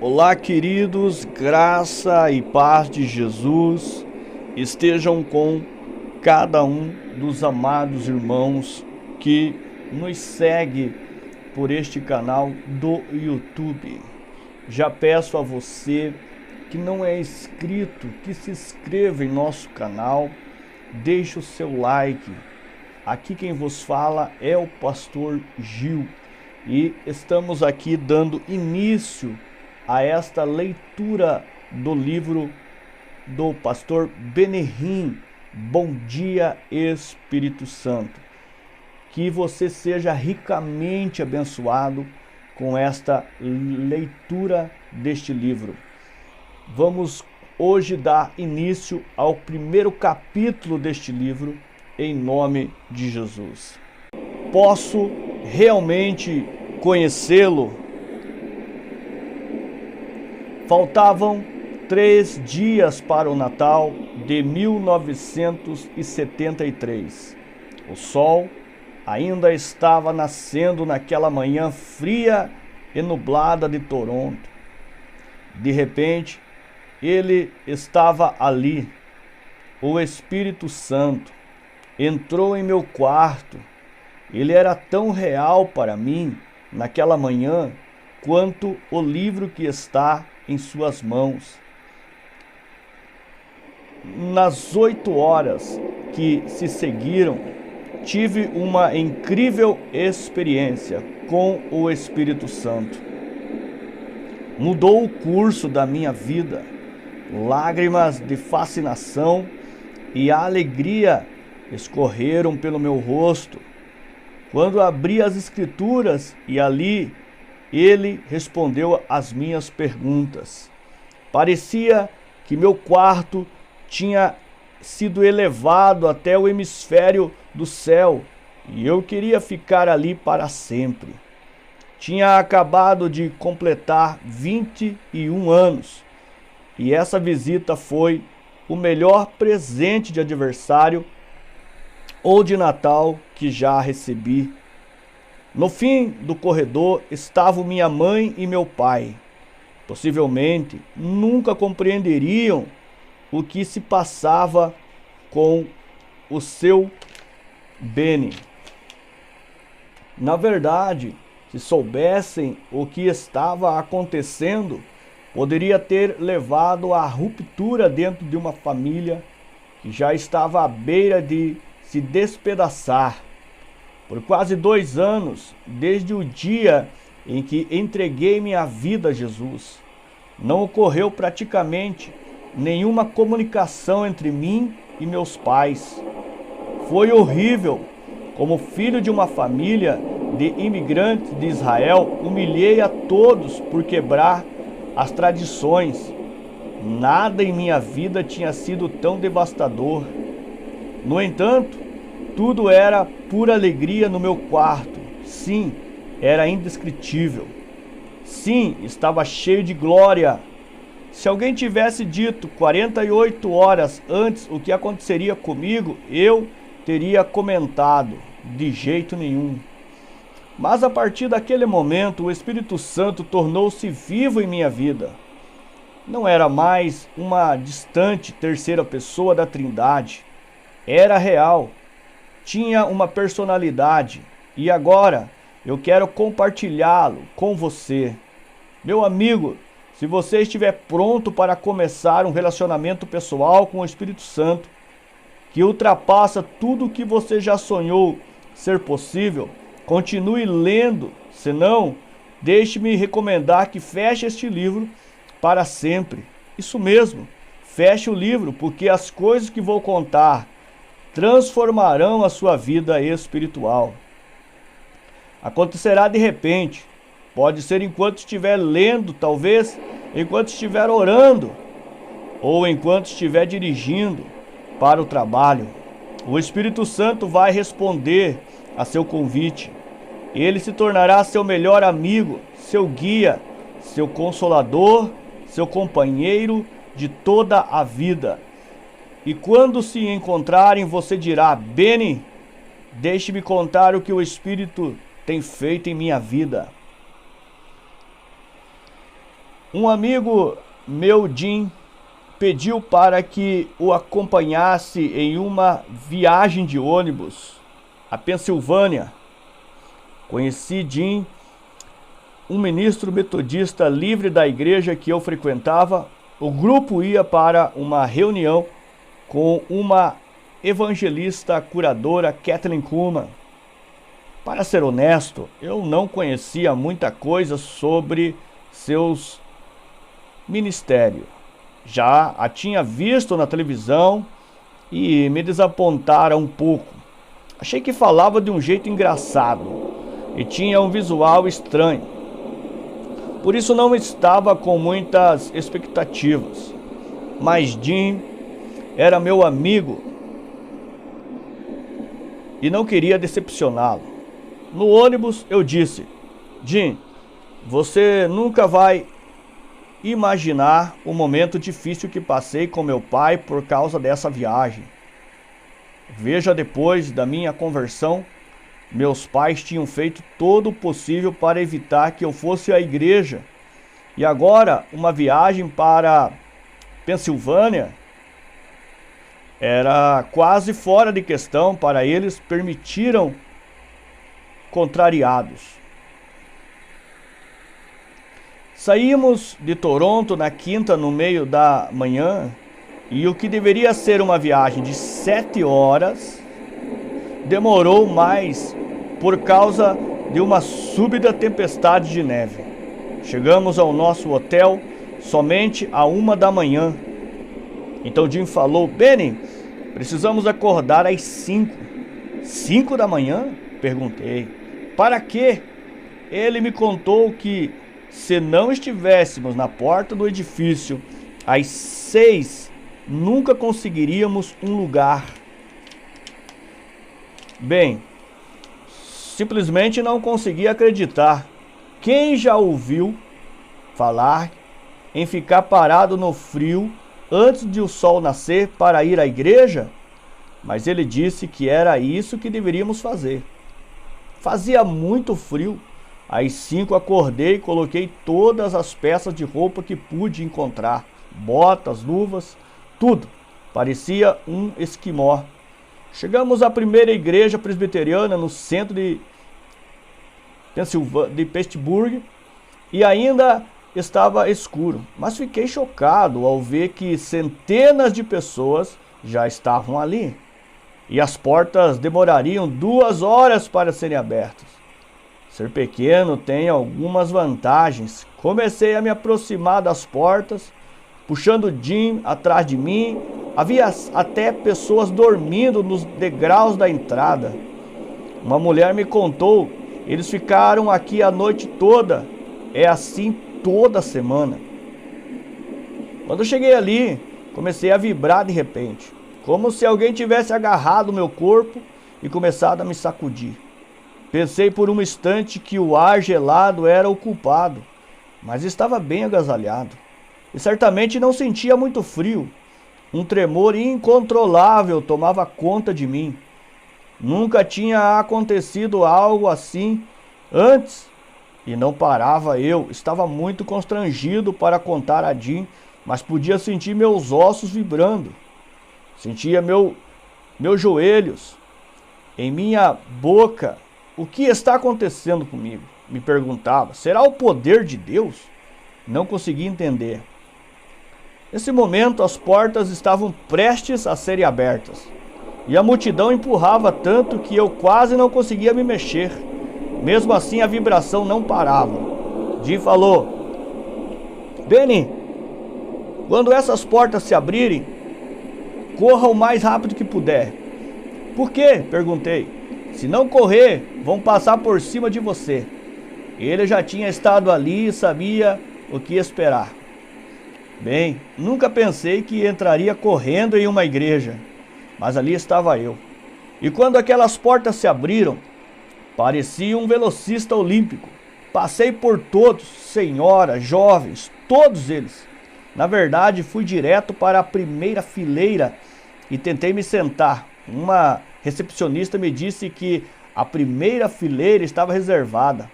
Olá, queridos, graça e paz de Jesus estejam com cada um dos amados irmãos que nos segue por este canal do YouTube. Já peço a você que não é inscrito, que se inscreva em nosso canal, deixe o seu like. Aqui quem vos fala é o pastor Gil e estamos aqui dando início a esta leitura do livro do pastor Benihim, Bom Dia Espírito Santo. Que você seja ricamente abençoado com esta leitura deste livro. Vamos hoje dar início ao primeiro capítulo deste livro, em nome de Jesus. Posso realmente conhecê-lo? Faltavam 3 dias para o Natal de 1973. O sol ainda estava nascendo naquela manhã fria e nublada de Toronto. De repente, ele estava ali. O Espírito Santo entrou em meu quarto. Ele era tão real para mim naquela manhã quanto o livro que está em suas mãos. Nas 8 horas que se seguiram, tive uma incrível experiência com o Espírito Santo. Mudou o curso da minha vida. Lágrimas de fascinação e alegria escorreram pelo meu rosto quando abri as Escrituras e ali ele respondeu às minhas perguntas. Parecia que meu quarto tinha sido elevado até o hemisfério do céu e eu queria ficar ali para sempre. Tinha acabado de completar 21 anos e essa visita foi o melhor presente de aniversário ou de Natal que já recebi. No fim do corredor estavam minha mãe e meu pai. Possivelmente nunca compreenderiam o que se passava com o seu Benny. Na verdade, se soubessem o que estava acontecendo, poderia ter levado à ruptura dentro de uma família que já estava à beira de se despedaçar. Por quase 2 anos, desde o dia em que entreguei minha vida a Jesus, não ocorreu praticamente nenhuma comunicação entre mim e meus pais. Foi horrível. Como filho de uma família de imigrantes de Israel, humilhei a todos por quebrar as tradições. Nada em minha vida tinha sido tão devastador. No entanto, tudo era pura alegria no meu quarto. Sim, era indescritível. Sim, estava cheio de glória. Se alguém tivesse dito 48 horas antes o que aconteceria comigo, eu teria comentado: de jeito nenhum. Mas a partir daquele momento, o Espírito Santo tornou-se vivo em minha vida. Não era mais uma distante terceira pessoa da Trindade. Era real. Tinha uma personalidade e agora eu quero compartilhá-lo com você. Meu amigo, se você estiver pronto para começar um relacionamento pessoal com o Espírito Santo, que ultrapassa tudo o que você já sonhou ser possível, continue lendo, senão, deixe-me recomendar que feche este livro para sempre. Isso mesmo, feche o livro, porque as coisas que vou contar transformarão a sua vida espiritual. Acontecerá de repente, pode ser enquanto estiver lendo, talvez enquanto estiver orando, ou enquanto estiver dirigindo para o trabalho. O Espírito Santo vai responder a seu convite. Ele se tornará seu melhor amigo, seu guia, seu consolador, seu companheiro de toda a vida. E quando se encontrarem, você dirá: Benny, deixe-me contar o que o Espírito tem feito em minha vida. Um amigo meu, Jim, pediu para que o acompanhasse em uma viagem de ônibus à Pensilvânia. Conheci Jim, um ministro metodista livre da igreja que eu frequentava. O grupo ia para uma reunião com uma evangelista curadora, Kathleen Kuhlman. Para ser honesto, eu não conhecia muita coisa sobre seus ministérios. Já a tinha visto na televisão e me desapontara um pouco. Achei que falava de um jeito engraçado e tinha um visual estranho. Por isso não estava com muitas expectativas. Mas Jim era meu amigo e não queria decepcioná-lo. No ônibus eu disse: Jim, você nunca vai imaginar o momento difícil que passei com meu pai por causa dessa viagem. Veja, depois da minha conversão, meus pais tinham feito todo o possível para evitar que eu fosse à igreja. E agora, uma viagem para Pensilvânia era quase fora de questão para eles, permitiram contrariados. Saímos de Toronto na quinta no meio da manhã e o que deveria ser uma viagem de 7 horas demorou mais por causa de uma súbita tempestade de neve. Chegamos ao nosso hotel somente à 1 da manhã. Então Jim falou: Benny, precisamos acordar às 5. 5 da manhã? Perguntei. Para quê? Ele me contou que se não estivéssemos na porta do edifício às 6, nunca conseguiríamos um lugar. Bem, simplesmente não conseguia acreditar. Quem já ouviu falar em ficar parado no frio antes de o sol nascer para ir à igreja? Mas ele disse que era isso que deveríamos fazer. Fazia muito frio. Às 5 acordei e coloquei todas as peças de roupa que pude encontrar. Botas, luvas, tudo. Parecia um esquimó. Chegamos à primeira igreja presbiteriana no centro de Pittsburgh e ainda estava escuro. Mas fiquei chocado ao ver que centenas de pessoas já estavam ali. E as portas demorariam 2 horas para serem abertas. Ser pequeno tem algumas vantagens. Comecei a me aproximar das portas, puxando Jim atrás de mim. Havia até pessoas dormindo nos degraus da entrada. Uma mulher me contou: eles ficaram aqui a noite toda. É assim toda semana. Quando cheguei ali, comecei a vibrar de repente, como se alguém tivesse agarrado meu corpo e começado a me sacudir. Pensei por um instante que o ar gelado era o culpado, mas estava bem agasalhado e certamente não sentia muito frio. Um tremor incontrolável tomava conta de mim. Nunca tinha acontecido algo assim antes e não parava. Eu estava muito constrangido para contar a Jim, mas podia sentir meus ossos vibrando. Sentia meus joelhos em minha boca. O que está acontecendo comigo? Me perguntava. Será o poder de Deus? Não conseguia entender. Nesse momento, as portas estavam prestes a serem abertas. E a multidão empurrava tanto que eu quase não conseguia me mexer. Mesmo assim, a vibração não parava. Jim falou: Benny, quando essas portas se abrirem, corra o mais rápido que puder. Por quê? Perguntei. Se não correr, vão passar por cima de você. Ele já tinha estado ali e sabia o que esperar. Bem, nunca pensei que entraria correndo em uma igreja, mas ali estava eu. E quando aquelas portas se abriram, parecia um velocista olímpico. Passei por todos, senhoras, jovens, todos eles. Na verdade, fui direto para a primeira fileira e tentei me sentar. Uma recepcionista me disse que a primeira fileira estava reservada.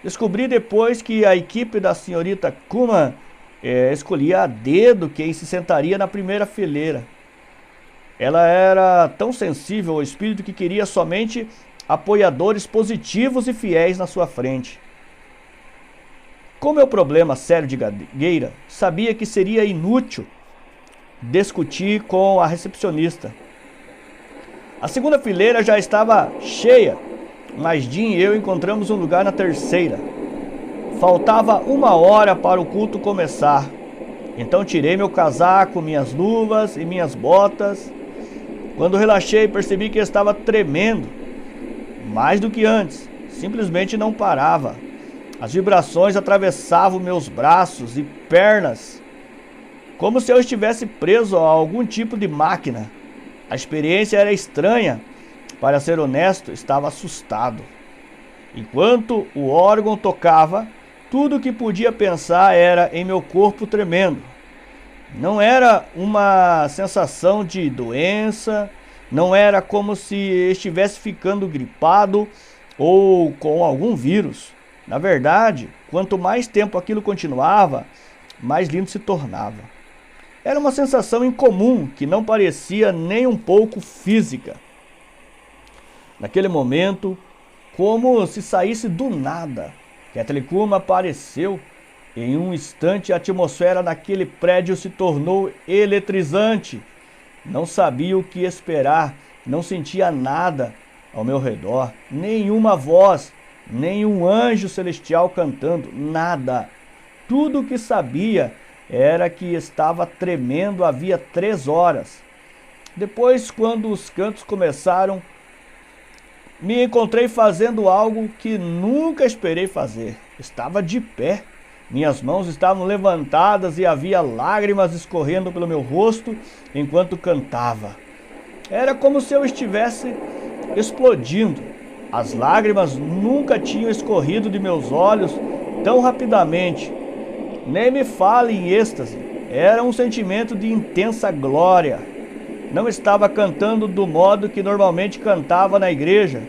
Descobri depois que a equipe da senhorita Kuma escolhia a dedo quem se sentaria na primeira fileira. Ela era tão sensível ao espírito que queria somente apoiadores positivos e fiéis na sua frente. Com meu problema sério de gagueira, sabia que seria inútil discutir com a recepcionista. A segunda fileira já estava cheia, mas Jim e eu encontramos um lugar na terceira. Faltava 1 hora para o culto começar. Então tirei meu casaco, minhas luvas e minhas botas. Quando relaxei, percebi que estava tremendo, mais do que antes. Simplesmente não parava. As vibrações atravessavam meus braços e pernas, como se eu estivesse preso a algum tipo de máquina. A experiência era estranha. Para ser honesto, estava assustado. Enquanto o órgão tocava, tudo o que podia pensar era em meu corpo tremendo. Não era uma sensação de doença, não era como se estivesse ficando gripado ou com algum vírus. Na verdade, quanto mais tempo aquilo continuava, mais lindo se tornava. Era uma sensação incomum que não parecia nem um pouco física. Naquele momento, como se saísse do nada, Kathleen Kuma apareceu. Em um instante, a atmosfera naquele prédio se tornou eletrizante. Não sabia o que esperar, não sentia nada ao meu redor, nenhuma voz, nenhum anjo celestial cantando, nada. Tudo o que sabia era que estava tremendo havia 3 horas. Depois, quando os cantos começaram, me encontrei fazendo algo que nunca esperei fazer. Estava de pé. Minhas mãos estavam levantadas e havia lágrimas escorrendo pelo meu rosto enquanto cantava. Era como se eu estivesse explodindo. As lágrimas nunca tinham escorrido de meus olhos tão rapidamente. Nem me fale em êxtase. Era um sentimento de intensa glória. Não estava cantando do modo que normalmente cantava na igreja.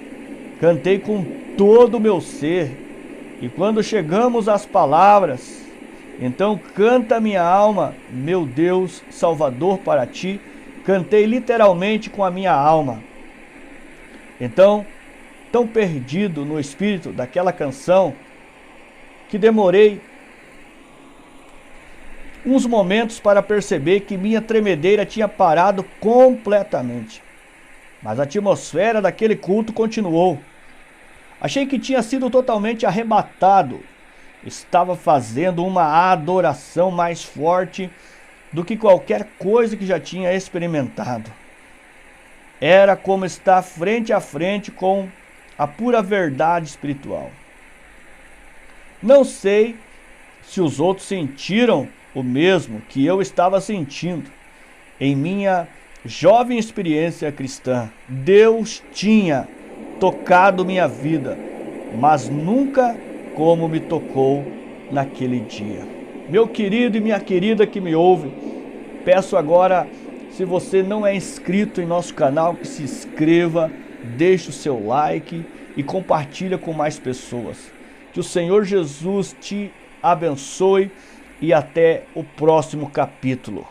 Cantei com todo o meu ser. E quando chegamos às palavras, então canta minha alma, meu Deus, Salvador para ti, cantei literalmente com a minha alma. Então, tão perdido no espírito daquela canção, que demorei uns momentos para perceber que minha tremedeira tinha parado completamente. Mas a atmosfera daquele culto continuou. Achei que tinha sido totalmente arrebatado. Estava fazendo uma adoração mais forte do que qualquer coisa que já tinha experimentado. Era como estar frente a frente com a pura verdade espiritual. Não sei se os outros sentiram o mesmo que eu estava sentindo. Em minha jovem experiência cristã, Deus tinha tocado minha vida, mas nunca como me tocou naquele dia. Meu querido e minha querida que me ouve, peço agora, se você não é inscrito em nosso canal, que se inscreva, deixe o seu like e compartilha com mais pessoas. Que o Senhor Jesus te abençoe e até o próximo capítulo.